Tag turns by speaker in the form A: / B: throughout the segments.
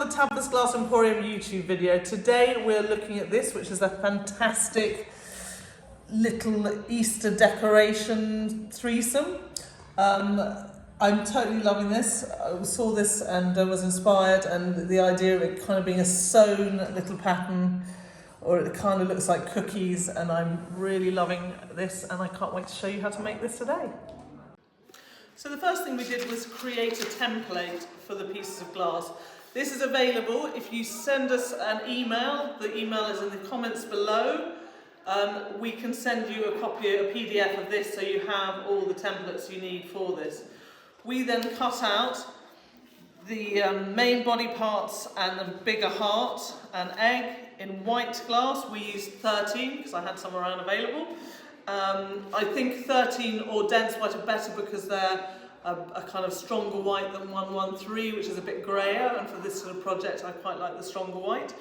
A: another Tabitha's Glass Emporium YouTube video. Today we're looking at this, which is a fantastic little Easter decoration threesome. I'm totally loving this. I saw this and was inspired, and the idea of it kind of being a sewn little pattern, or it kind of looks like cookies, and I'm really loving this, and I can't wait to show you how to make this today. So the first thing we did was create a template for the pieces of glass. This is available if you send us an email. The email is in the comments below. We can send you a copy, a PDF of this, so you have all the templates you need for this. We then cut out the main body parts and the bigger heart and egg in white glass. We used 13 because I had some around available. I think 13 or dense white are better because they're a kind of stronger white than 113, which is a bit greyer, and for this sort of project I quite like the stronger white.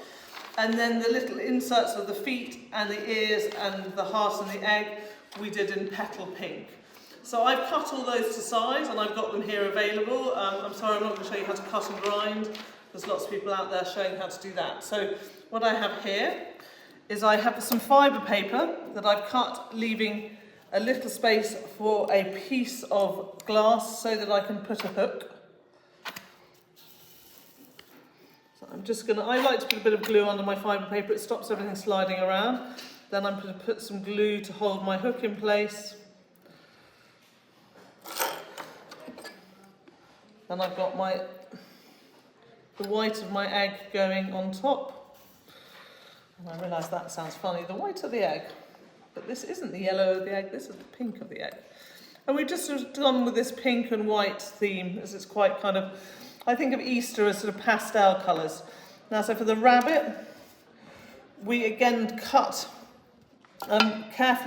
A: And then the little inserts of the feet and the ears and the heart and the egg we did in petal pink. So I've cut all those to size and I've got them here available. I'm sorry, I'm not going to show you how to cut and grind. There's lots of people out there showing how to do that. So what I have here is I have some fibre paper that I've cut, leaving a little space for a piece of glass so that I can put a hook. So I'm just going to, I like to put a bit of glue under my fibre paper, it stops everything sliding around. Then I'm going to put some glue to hold my hook in place. And I've got the white of my egg going on top. And I realise that sounds funny, the white of the egg. But this isn't the yellow of the egg, this is the pink of the egg. And we've just sort of done with this pink and white theme, as it's quite kind of, I think of Easter as sort of pastel colours. Now, so for the rabbit, we again carefully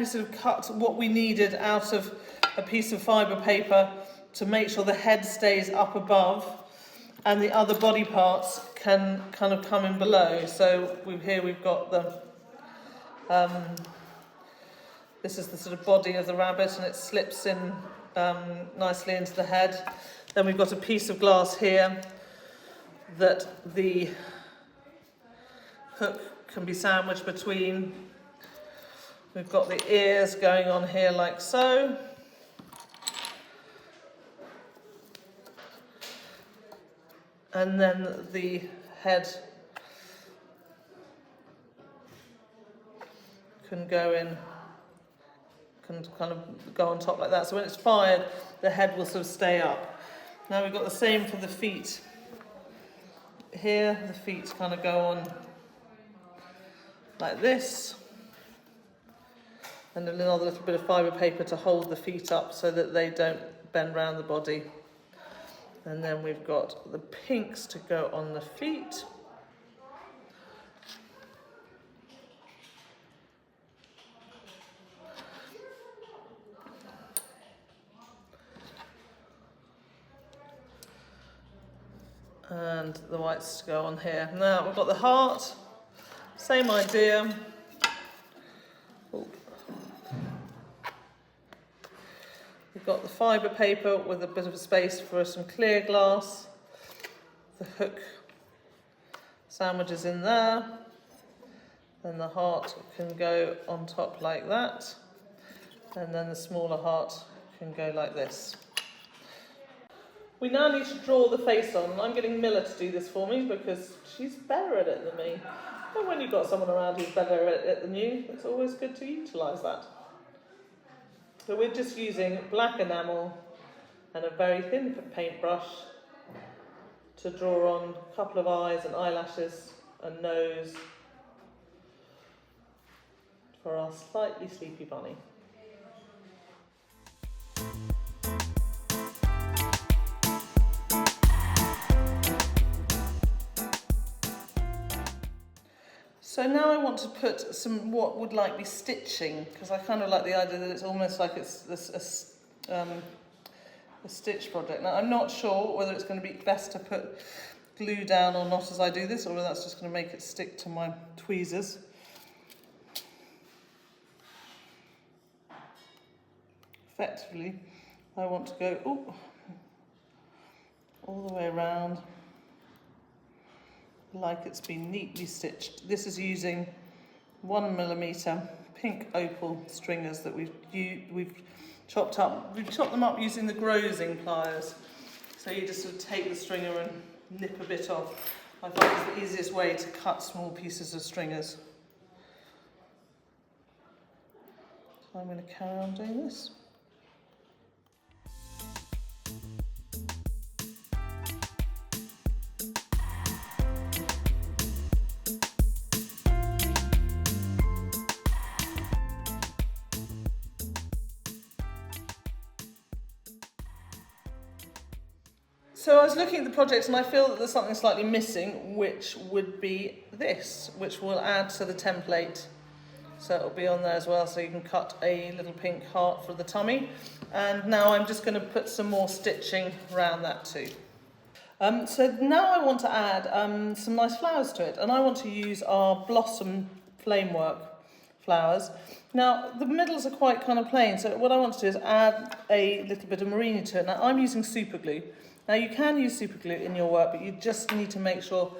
A: sort of cut what we needed out of a piece of fibre paper to make sure the head stays up above and the other body parts can kind of come in below. So here we've got the, this is the sort of body of the rabbit, and it slips in nicely into the head. Then we've got a piece of glass here that the hook can be sandwiched between. We've got the ears going on here like so. And then the head can go in, can kind of go on top like that. So when it's fired, the head will sort of stay up. Now we've got the same for the feet. Here, the feet kind of go on like this. And another little bit of fibre paper to hold the feet up so that they don't bend round the body. And then we've got the pinks to go on the feet. And the whites to go on here. Now we've got the heart, same idea. We've got the fibre paper with a bit of a space for some clear glass. The hook sandwiches in there. Then the heart can go on top like that. And then the smaller heart can go like this. We now need to draw the face on. I'm getting Miller to do this for me because she's better at it than me. And when you've got someone around who's better at it than you, it's always good to utilise that. So we're just using black enamel and a very thin paintbrush to draw on a couple of eyes and eyelashes and nose for our slightly sleepy bunny. So now I want to put some what would like be stitching, because I kind of like the idea that it's almost like it's a stitch project. Now I'm not sure whether it's going to be best to put glue down or not as I do this, or whether that's just going to make it stick to my tweezers. Effectively, I want to go all the way around like it's been neatly stitched. This is using 1mm pink opal stringers that we've chopped up. We've chopped them up using the grosing pliers. So you just sort of take the stringer and nip a bit off. I find it's the easiest way to cut small pieces of stringers. So I'm going to carry on doing this. So I was looking at the project and I feel that there's something slightly missing, which would be this, which will add to the template. So it'll be on there as well, so you can cut a little pink heart for the tummy. And now I'm just going to put some more stitching around that too. So now I want to add some nice flowers to it, and I want to use our Blossom Flamework flowers. Now the middles are quite kind of plain, so what I want to do is add a little bit of murrine to it. Now I'm using super glue. Now you can use super glue in your work, but you just need to make sure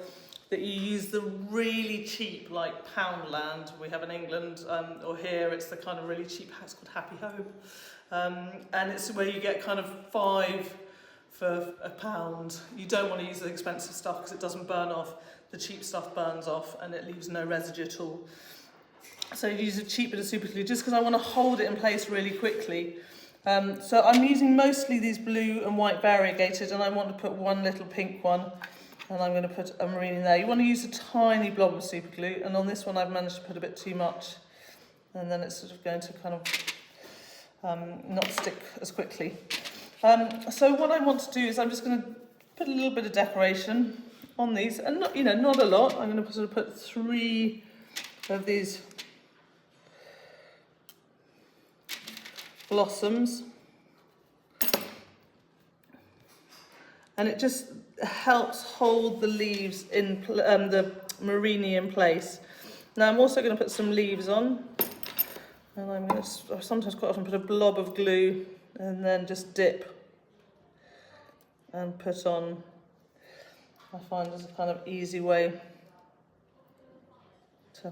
A: that you use the really cheap, like Poundland we have in England, or here it's the kind of really cheap, it's called Happy Home. And it's where you get kind of 5 for £1. You don't want to use the expensive stuff because it doesn't burn off. The cheap stuff burns off and it leaves no residue at all. So you use a cheap bit of super glue just because I want to hold it in place really quickly. So I'm using mostly these blue and white variegated, and I want to put one little pink one, and I'm going to put a murrine in there. You want to use a tiny blob of super glue, and on this one I've managed to put a bit too much, and then it's sort of going to kind of not stick as quickly. So what I want to do is I'm just going to put a little bit of decoration on these, and not, not a lot. I'm going to sort of put 3 of these blossoms, and it just helps hold the leaves in the murrine in place. Now I'm also going to put some leaves on, and I'm going to sometimes quite often put a blob of glue and then just dip and put on. I find there's a kind of easy way to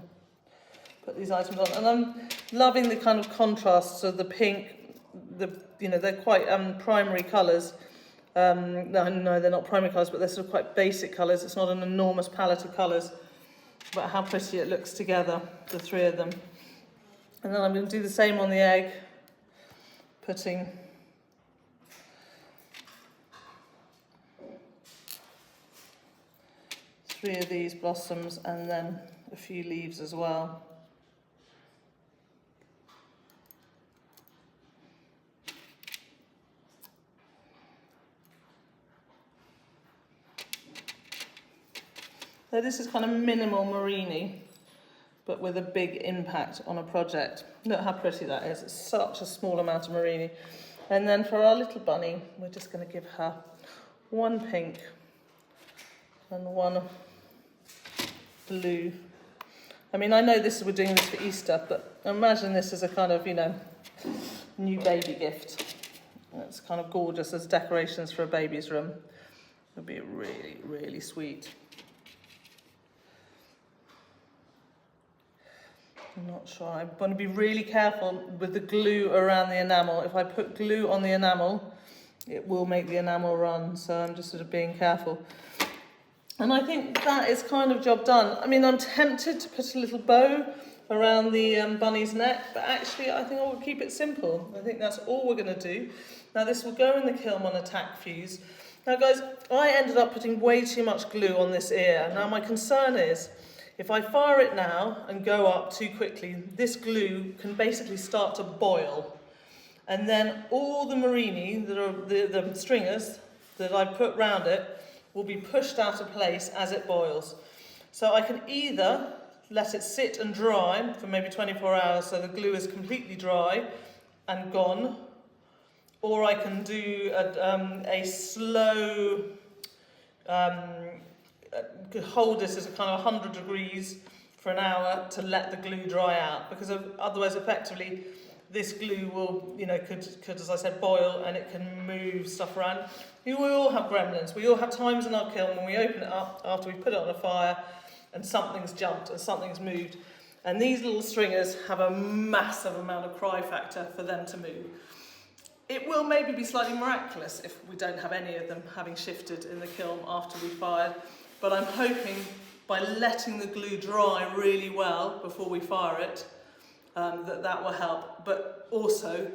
A: put these items on, and I'm loving the kind of contrasts of the pink. They're quite primary colours. No, they're not primary colours, but they're sort of quite basic colours. It's not an enormous palette of colours, but how pretty it looks together, the 3 of them. And then I'm going to do the same on the egg, putting three of these blossoms and then a few leaves as well. So this is kind of minimal murrine, but with a big impact on a project. Look how pretty that is. It's such a small amount of murrine. And then for our little bunny, we're just going to give her 1 pink and 1 blue. I mean, I know we're doing this for Easter, but imagine this as a kind of, new baby gift. And it's kind of gorgeous as decorations for a baby's room. It would be really, really sweet. I'm not sure. I want to be really careful with the glue around the enamel. If I put glue on the enamel, it will make the enamel run. So I'm just sort of being careful. And I think that is kind of job done. I mean, I'm tempted to put a little bow around the bunny's neck, but actually I think I will keep it simple. I think that's all we're going to do. Now this will go in the kiln on a tack fuse. Now guys, I ended up putting way too much glue on this ear. Now my concern is, if I fire it now and go up too quickly, this glue can basically start to boil. And then all the murrine, that are the stringers that I've put round it, will be pushed out of place as it boils. So I can either let it sit and dry for maybe 24 hours so the glue is completely dry and gone, or I can do a slow, hold this as a kind of 100 degrees for an hour to let the glue dry out, because otherwise effectively this glue will, you know, could as I said, boil, and it can move stuff around. We all have gremlins. We all have times in our kiln when we open it up after we put it on a fire and something's jumped and something's moved. And these little stringers have a massive amount of cry factor for them to move. It will maybe be slightly miraculous if we don't have any of them having shifted in the kiln after we fired, but I'm hoping by letting the glue dry really well before we fire it, that will help. But also,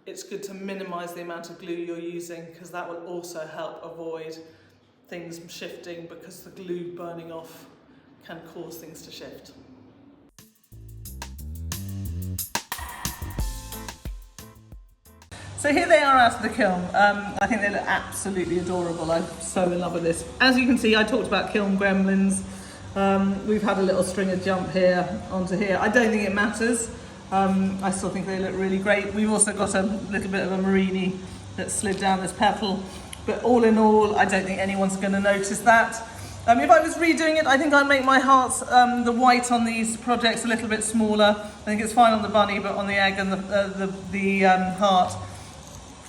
A: it's good to minimise the amount of glue you're using, because that will also help avoid things shifting, because the glue burning off can cause things to shift. So here they are out of the kiln. I think they look absolutely adorable. I'm so in love with this. As you can see, I talked about kiln gremlins. We've had a little stringer jump here onto here. I don't think it matters. I still think they look really great. We've also got a little bit of a murrine that slid down this petal. But all in all, I don't think anyone's going to notice that. If I was redoing it, I think I'd make my hearts, the white on these projects, a little bit smaller. I think it's fine on the bunny, but on the egg and the heart,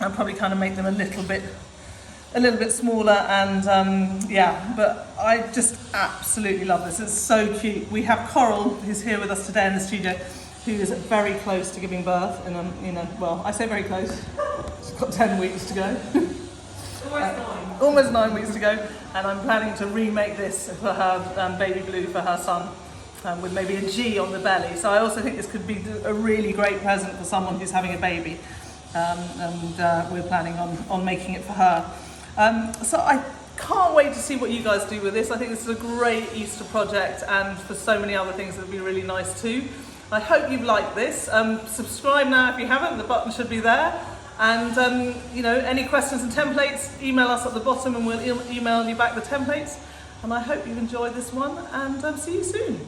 A: I'll probably kind of make them a little bit smaller, and yeah, but I just absolutely love this. It's so cute. We have Coral, who's here with us today in the studio, who is very close to giving birth, and you know, well, I say very close. She's got 10 weeks to go. Almost 9 weeks to go, and I'm planning to remake this for her baby blue for her son, with maybe a G on the belly. So I also think this could be a really great present for someone who's having a baby. And we're planning on making it for her. So I can't wait to see what you guys do with this. I think this is a great Easter project, and for so many other things it would be really nice too. I hope you've liked this. Subscribe now if you haven't, the button should be there. And you know, any questions and templates, email us at the bottom and we'll email you back the templates. And I hope you've enjoyed this one, and see you soon.